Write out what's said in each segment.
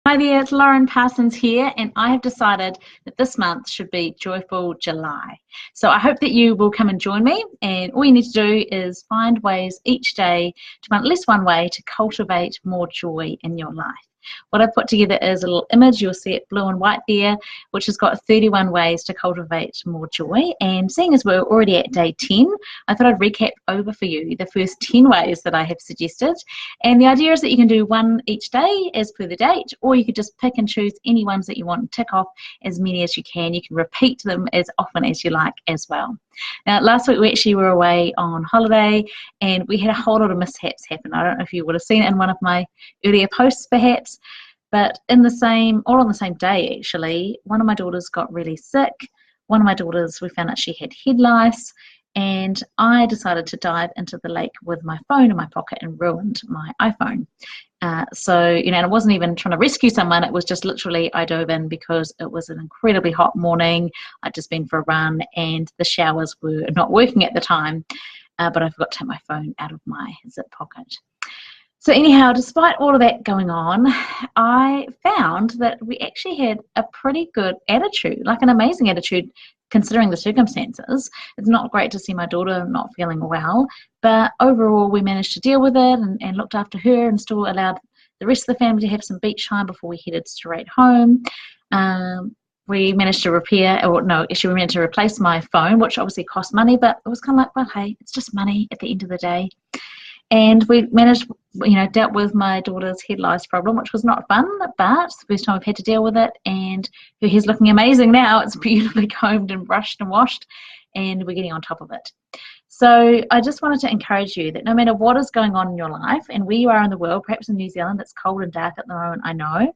Hi there, it's Lauren Parsons here, and I have decided that this month should be Joyful July. So I hope that you will come and join me, and all you need to do is find ways each day to find at least one way to cultivate more joy in your life. What I've put together is a little image, you'll see it blue and white there, which has got 31 ways to cultivate more joy. And seeing as we're already at day 10, I thought I'd recap over for you the first 10 ways that I have suggested. And the idea is that you can do one each day as per the date, or you could just pick and choose any ones that you want and tick off as many as you can. You can repeat them as often as you like as well. Now, last week we actually were away on holiday and we had a whole lot of mishaps happen. I don't know if you would have seen it in one of my earlier posts perhaps, but all on the same day actually, one of my daughters got really sick. One of my daughters, we found out she had head lice, and I decided to dive into the lake with my phone in my pocket and ruined my iPhone. And I wasn't even trying to rescue someone, it was just literally I dove in because it was an incredibly hot morning. I'd just been for a run and the showers were not working at the time, but I forgot to take my phone out of my zip pocket. So anyhow, despite all of that going on, I found that we actually had a pretty good attitude, like an amazing attitude considering the circumstances. It's not great to see my daughter not feeling well, but overall we managed to deal with it and looked after her and still allowed the rest of the family to have some beach time before we headed straight home. We managed to we managed to replace my phone, which obviously cost money, but it was kind of like, well, hey, it's just money at the end of the day. And we managed, dealt with my daughter's head lice problem, which was not fun, but it's the first time we've had to deal with it. And her hair's looking amazing now. It's beautifully combed and brushed and washed, and we're getting on top of it. So I just wanted to encourage you that no matter what is going on in your life and where you are in the world, perhaps in New Zealand, it's cold and dark at the moment, I know,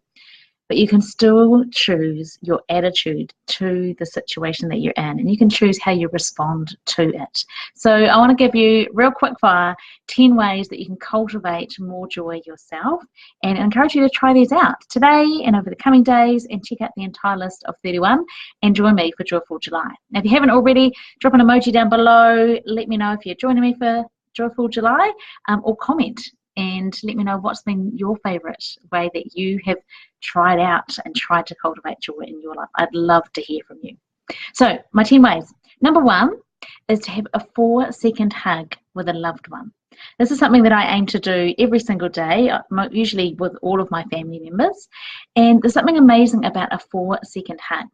but you can still choose your attitude to the situation that you're in, and you can choose how you respond to it. So I want to give you real quick fire 10 ways that you can cultivate more joy yourself, and I encourage you to try these out today and over the coming days, and check out the entire list of 31 and join me for Joyful July. Now, if you haven't already, drop an emoji down below, let me know if you're joining me for Joyful July, or comment and let me know what's been your favorite way that you have tried out and tried to cultivate joy in your life. I'd love to hear from you. So my 10 ways. Number 1 is to have a 4-second hug with a loved one. This is something that I aim to do every single day, usually with all of my family members. And there's something amazing about a 4-second hug.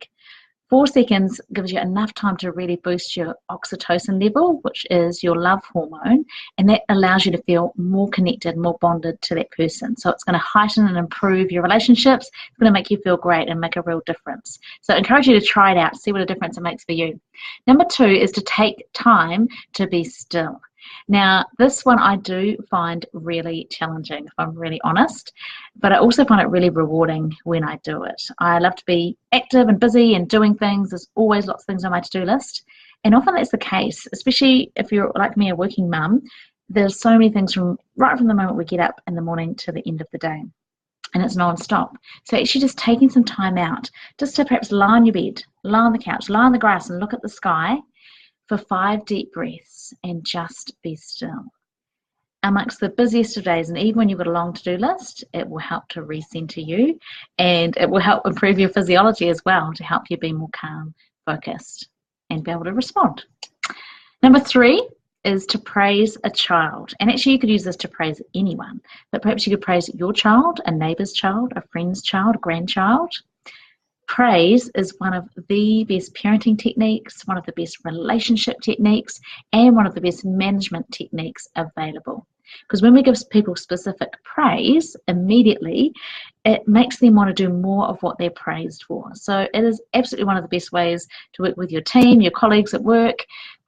4 seconds gives you enough time to really boost your oxytocin level, which is your love hormone, and that allows you to feel more connected, more bonded to that person. So it's going to heighten and improve your relationships. It's going to make you feel great and make a real difference. So I encourage you to try it out, see what a difference it makes for you. Number 2 is to take time to be still. Now, this one I do find really challenging, if I'm really honest, but I also find it really rewarding when I do it. I love to be active and busy and doing things. There's always lots of things on my to-do list, and often that's the case, especially if you're like me, a working mum. There's so many things right from the moment we get up in the morning to the end of the day, and it's non-stop. So actually just taking some time out, just to perhaps lie on your bed, lie on the couch, lie on the grass and look at the sky for 5 deep breaths and just be still. Amongst the busiest of days, and even when you've got a long to-do list, it will help to recenter you, and it will help improve your physiology as well to help you be more calm, focused, and be able to respond. Number 3 is to praise a child. And actually you could use this to praise anyone, but perhaps you could praise your child, a neighbour's child, a friend's child, a grandchild. Praise is one of the best parenting techniques, one of the best relationship techniques, and one of the best management techniques available. Because when we give people specific praise, immediately it makes them want to do more of what they're praised for. So it is absolutely one of the best ways to work with your team, your colleagues at work,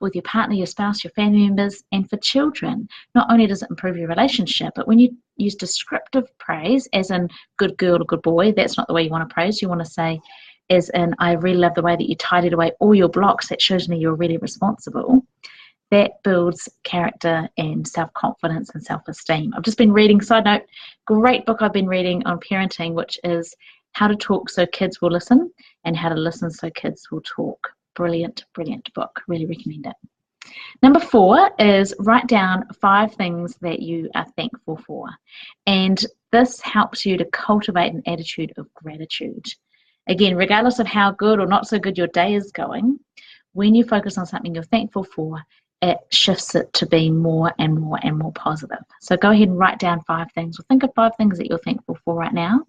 with your partner, your spouse, your family members, and for children. Not only does it improve your relationship, but when you use descriptive praise, as in good girl or good boy, that's not the way you want to praise. You want to say, as in, I really love the way that you tidied away all your blocks. That shows me you're really responsible. That builds character and self-confidence and self-esteem. I've just been reading, side note, great book I've been reading on parenting, which is How to Talk So Kids Will Listen and How to Listen So Kids Will Talk. Brilliant, brilliant book. Really recommend it. Number 4 is write down 5 things that you are thankful for. And this helps you to cultivate an attitude of gratitude. Again, regardless of how good or not so good your day is going, when you focus on something you're thankful for, it shifts it to be more and more and more positive. So go ahead and write down 5 things, or think of 5 things that you're thankful for right now.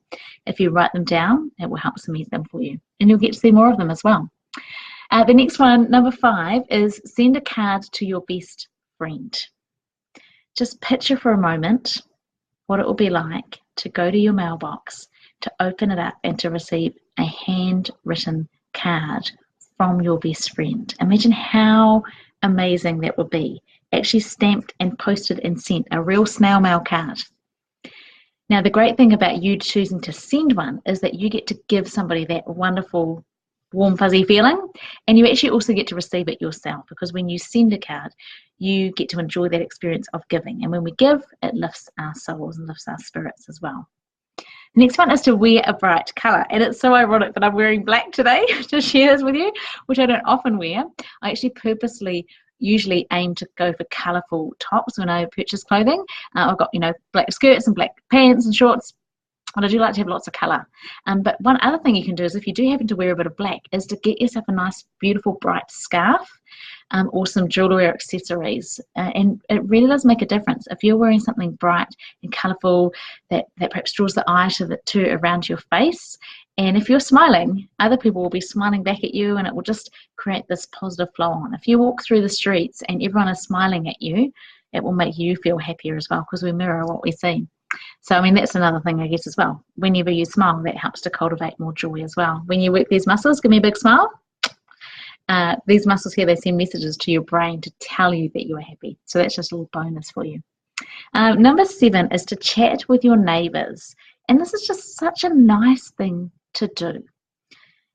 If you write them down, it will help cement them for you, and you'll get to see more of them as well. The next one, number 5, is send a card to your best friend. Just picture for a moment what it will be like to go to your mailbox, to open it up, and to receive a handwritten card from your best friend. Imagine how amazing that would be. Actually stamped and posted and sent, a real snail mail card. Now, the great thing about you choosing to send one is that you get to give somebody that wonderful, warm, fuzzy feeling, and you actually also get to receive it yourself, because when you send a card, you get to enjoy that experience of giving. And when we give, it lifts our souls and lifts our spirits as well. The next one is to wear a bright colour, and it's so ironic that I'm wearing black today to share this with you, which I don't often wear. I actually purposely usually aim to go for colourful tops when I purchase clothing. I've got, black skirts and black pants and shorts, and I do like to have lots of colour. But one other thing you can do is, if you do happen to wear a bit of black, is to get yourself a nice, beautiful, bright scarf, or some jewellery or accessories. And it really does make a difference. If you're wearing something bright and colourful that perhaps draws the eye to around your face, and if you're smiling, other people will be smiling back at you, and it will just create this positive flow on. If you walk through the streets and everyone is smiling at you, it will make you feel happier as well, because we mirror what we see. So, I mean, that's another thing, I guess, as well. Whenever you smile, that helps to cultivate more joy as well. When you work these muscles, give me a big smile. These muscles here, they send messages to your brain to tell you that you are happy. So that's just a little bonus for you. Number 7 is to chat with your neighbours. And this is just such a nice thing to do.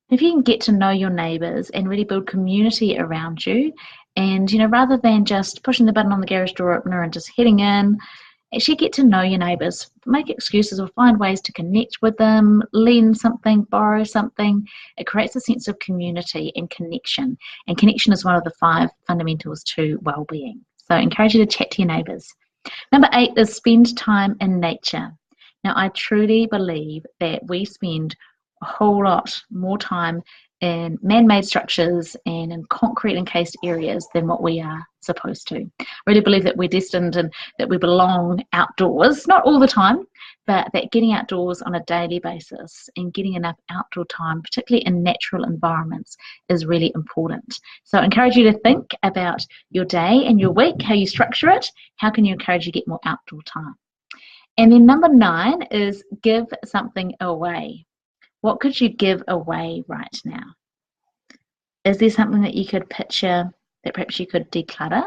If you can get to know your neighbours and really build community around you, and, rather than just pushing the button on the garage door opener and just heading in, actually get to know your neighbours, make excuses or find ways to connect with them, lend something, borrow something. It creates a sense of community and connection. And connection is one of the 5 fundamentals to well-being. So I encourage you to chat to your neighbours. Number 8 is spend time in nature. Now, I truly believe that we spend a whole lot more time in man-made structures and in concrete encased areas than what we are supposed to. I really believe that we're destined and that we belong outdoors, not all the time, but that getting outdoors on a daily basis and getting enough outdoor time, particularly in natural environments, is really important. So I encourage you to think about your day and your week, how you structure it, how can you encourage you to get more outdoor time. And then number 9 is give something away. What could you give away right now? Is there something that you could picture that perhaps you could declutter?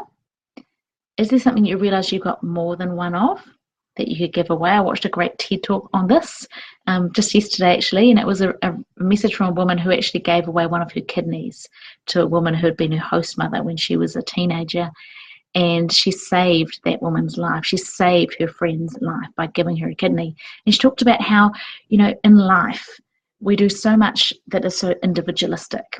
Is there something you realise you've got more than one of that you could give away? I watched a great TED talk on this just yesterday, actually, and it was a message from a woman who actually gave away one of her kidneys to a woman who had been her host mother when she was a teenager. And she saved that woman's life. She saved her friend's life by giving her a kidney. And she talked about how, in life, we do so much that is so individualistic.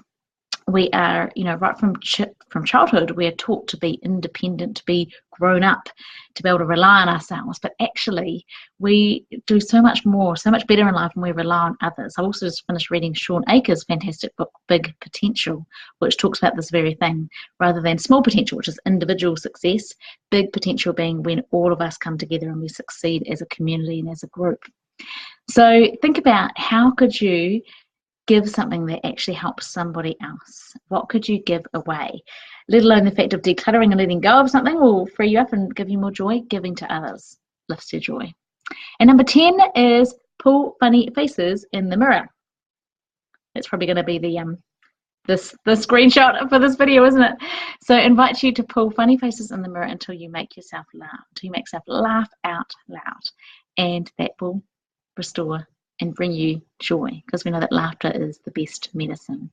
We are, right from childhood, we are taught to be independent, to be grown up, to be able to rely on ourselves. But actually, we do so much more, so much better in life when we rely on others. I also just finished reading Sean Akers' fantastic book, Big Potential, which talks about this very thing, rather than small potential, which is individual success, big potential being when all of us come together and we succeed as a community and as a group. So think about, how could you give something that actually helps somebody else? What could you give away? Let alone the fact of decluttering and letting go of something will free you up and give you more joy. Giving to others lifts your joy. And number 10 is pull funny faces in the mirror. That's probably going to be the screenshot for this video, isn't it? So I invite you to pull funny faces in the mirror until you make yourself laugh, until you make yourself laugh out loud. And that will restore and bring you joy, because we know that laughter is the best medicine.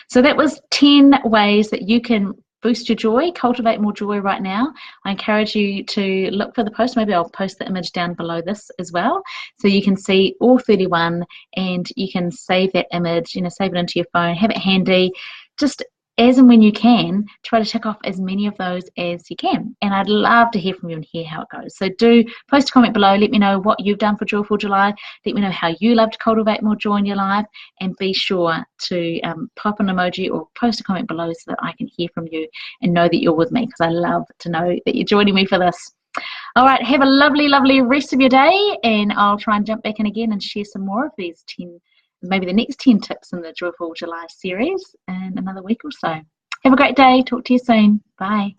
So that was 10 ways that you can boost your joy, cultivate more joy right now. I encourage you to look for the post. Maybe I'll post the image down below this as well, so you can see all 31, and you can save that image, save it into your phone, have it handy. Just as and when you can, try to tick off as many of those as you can. And I'd love to hear from you and hear how it goes. So do post a comment below. Let me know what you've done for Joyful July. Let me know how you love to cultivate more joy in your life. And be sure to pop an emoji or post a comment below so that I can hear from you and know that you're with me, because I love to know that you're joining me for this. All right, have a lovely, lovely rest of your day, and I'll try and jump back in again and share some more of these 10, maybe the next 10 tips in the Joyful July series in another week or so. Have a great day. Talk to you soon. Bye.